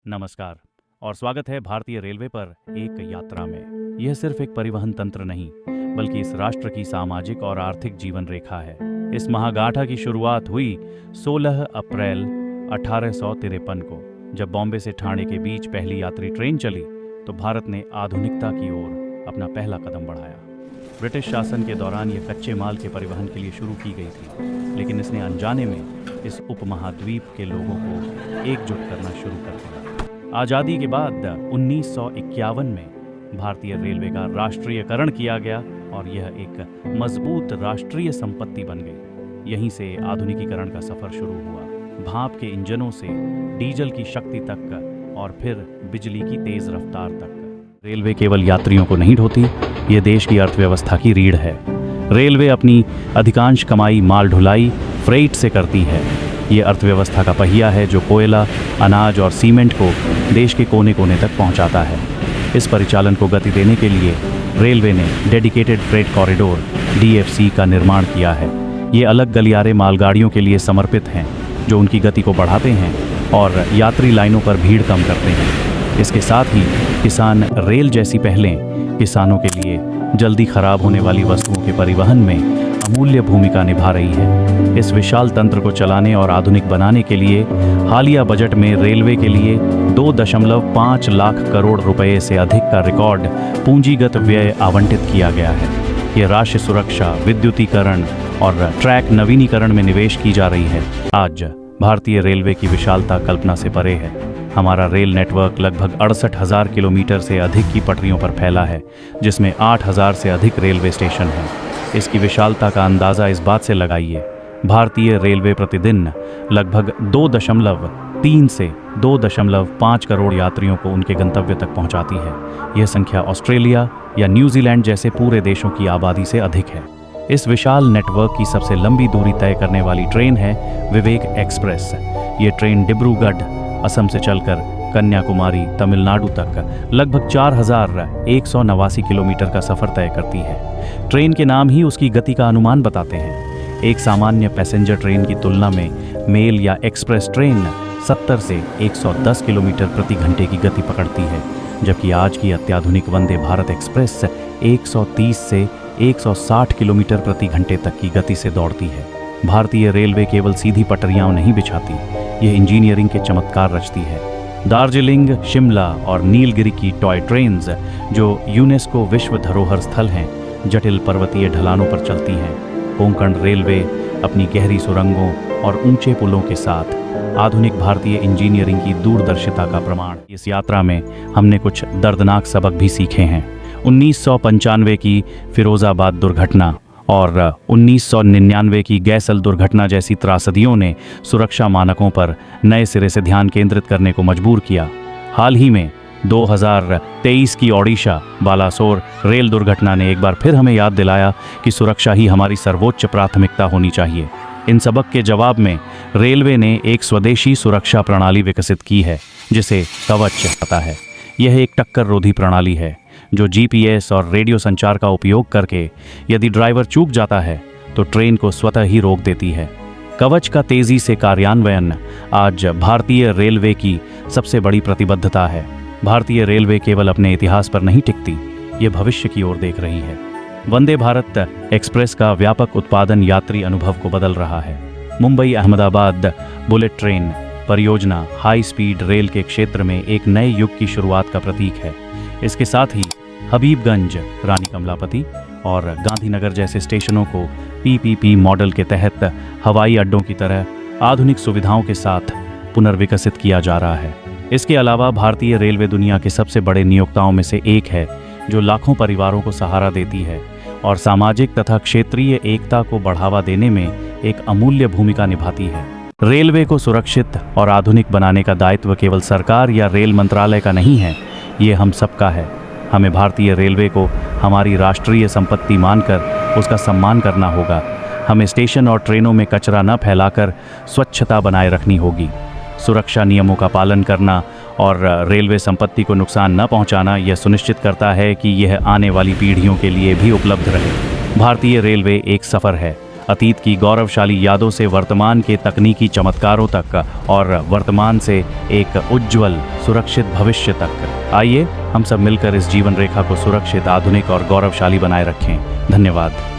नमस्कार और स्वागत है भारतीय रेलवे पर एक यात्रा में। यह सिर्फ एक परिवहन तंत्र नहीं, बल्कि इस राष्ट्र की सामाजिक और आर्थिक जीवन रेखा है। इस महागाथा की शुरुआत हुई 16 अप्रैल 1853 को, जब बॉम्बे से ठाणे के बीच पहली यात्री ट्रेन चली तो भारत ने आधुनिकता की ओर अपना पहला कदम बढ़ाया। ब्रिटिश शासन के दौरान यह कच्चे माल के परिवहन के लिए शुरू की गई थी, लेकिन इसने अनजाने में इस उपमहाद्वीप के लोगों को एकजुट करना शुरू कर दिया। आज़ादी के बाद 1951 में भारतीय रेलवे का राष्ट्रीयकरण किया गया और यह एक मजबूत राष्ट्रीय संपत्ति बन गई। यहीं से आधुनिकीकरण का सफर शुरू हुआ, भाप के इंजनों से डीजल की शक्ति तक और फिर बिजली की तेज रफ्तार तक। रेलवे केवल यात्रियों को नहीं ढोती, ये देश की अर्थव्यवस्था की रीढ़ है। रेलवे अपनी अधिकांश कमाई माल ढुलाई फ्रेट से करती है। ये अर्थव्यवस्था का पहिया है जो कोयला, अनाज और सीमेंट को देश के कोने कोने तक पहुंचाता है। इस परिचालन को गति देने के लिए रेलवे ने डेडिकेटेड फ्रेट कॉरिडोर DFC का निर्माण किया है। ये अलग गलियारे मालगाड़ियों के लिए समर्पित हैं, जो उनकी गति को बढ़ाते हैं और यात्री लाइनों पर भीड़ कम करते हैं। इसके साथ ही किसान रेल जैसी पहलें किसानों के लिए जल्दी खराब होने वाली वस्तुओं के परिवहन में अमूल्य भूमिका निभा रही है। इस विशाल तंत्र को चलाने और आधुनिक बनाने के लिए हालिया बजट में रेलवे के लिए 2.5 लाख करोड़ रुपए से अधिक का रिकॉर्ड पूंजीगत व्यय आवंटित किया गया है। ये राष्ट्रीय सुरक्षा, विद्युतीकरण और ट्रैक नवीनीकरण में निवेश की जा रही है। आज भारतीय रेलवे की विशालता कल्पना से परे है। हमारा रेल नेटवर्क लगभग 68,000 किलोमीटर से अधिक की पटरियों पर फैला है, जिसमें 8,000 से अधिक रेलवे स्टेशन हैं। इसकी विशालता का अंदाज़ा इस बात से लगाइए, भारतीय रेलवे प्रतिदिन लगभग 2.3 से 2.5 करोड़ यात्रियों को उनके गंतव्य तक पहुंचाती है। यह संख्या ऑस्ट्रेलिया या न्यूजीलैंड जैसे पूरे देशों की आबादी से अधिक है। इस विशाल नेटवर्क की सबसे लंबी दूरी तय करने वाली ट्रेन है विवेक एक्सप्रेस। ये ट्रेन डिब्रूगढ़, असम से चलकर कन्याकुमारी, तमिलनाडु तक लगभग 4,189 किलोमीटर का सफ़र तय करती है। ट्रेन के नाम ही उसकी गति का अनुमान बताते हैं। एक सामान्य पैसेंजर ट्रेन की तुलना में मेल या एक्सप्रेस ट्रेन 70 से 110 किलोमीटर प्रति घंटे की गति पकड़ती है, जबकि आज की अत्याधुनिक वंदे भारत एक्सप्रेस 130 से 160 किलोमीटर प्रति घंटे तक की गति से दौड़ती है। भारतीय रेलवे केवल सीधी पटरियां नहीं बिछाती, यह इंजीनियरिंग के चमत्कार रचती है। दार्जिलिंग, शिमला और नीलगिरी की टॉय ट्रेन्स, जो यूनेस्को विश्व धरोहर स्थल हैं, जटिल पर्वतीय ढलानों पर चलती हैं। कोंकण रेलवे अपनी गहरी सुरंगों और ऊंचे पुलों के साथ आधुनिक भारतीय इंजीनियरिंग की दूरदर्शिता का प्रमाण। इस यात्रा में हमने कुछ दर्दनाक सबक भी सीखे हैं। 1995 की फिरोजाबाद दुर्घटना और 1999 की गैसल दुर्घटना जैसी त्रासदियों ने सुरक्षा मानकों पर नए सिरे से ध्यान केंद्रित करने को मजबूर किया। हाल ही में 2023 की ओडिशा बालासोर रेल दुर्घटना ने एक बार फिर हमें याद दिलाया कि सुरक्षा ही हमारी सर्वोच्च प्राथमिकता होनी चाहिए। इन सबक के जवाब में रेलवे ने एक स्वदेशी सुरक्षा प्रणाली विकसित की है, जिसे कवच कहता है। यह एक टक्कर रोधी प्रणाली है जो GPS और रेडियो संचार का उपयोग करके यदि ड्राइवर चूक जाता है तो ट्रेन को स्वतः ही रोक देती है। कवच का तेजी से कार्यान्वयन आज भारतीय रेलवे की सबसे बड़ी प्रतिबद्धता है। भारतीय रेलवे केवल अपने इतिहास पर नहीं टिकती, ये भविष्य की ओर देख रही है। वंदे भारत एक्सप्रेस का व्यापक उत्पादन यात्री अनुभव को बदल रहा है। मुंबई अहमदाबाद बुलेट ट्रेन परियोजना हाई स्पीड रेल के क्षेत्र में एक नए युग की शुरुआत का प्रतीक है। इसके साथ ही हबीबगंज, रानी कमलापति और गांधीनगर जैसे स्टेशनों को PPP मॉडल के तहत हवाई अड्डों की तरह आधुनिक सुविधाओं के साथ पुनर्विकसित किया जा रहा है। इसके अलावा भारतीय रेलवे दुनिया के सबसे बड़े नियोक्ताओं में से एक है, जो लाखों परिवारों को सहारा देती है और सामाजिक तथा क्षेत्रीय एकता को बढ़ावा देने में एक अमूल्य भूमिका निभाती है। रेलवे को सुरक्षित और आधुनिक बनाने का दायित्व केवल सरकार या रेल मंत्रालय का नहीं है, ये हम सबका है। हमें भारतीय रेलवे को हमारी राष्ट्रीय संपत्ति मानकर उसका सम्मान करना होगा। हमें स्टेशन और ट्रेनों में कचरा न फैलाकर स्वच्छता बनाए रखनी होगी। सुरक्षा नियमों का पालन करना और रेलवे संपत्ति को नुकसान न पहुंचाना यह सुनिश्चित करता है कि यह आने वाली पीढ़ियों के लिए भी उपलब्ध रहे। भारतीय रेलवे एक सफ़र है, अतीत की गौरवशाली यादों से वर्तमान के तकनीकी चमत्कारों तक और वर्तमान से एक उज्जवल सुरक्षित भविष्य तक। आइए हम सब मिलकर इस जीवन रेखा को सुरक्षित, आधुनिक और गौरवशाली बनाए रखें। धन्यवाद।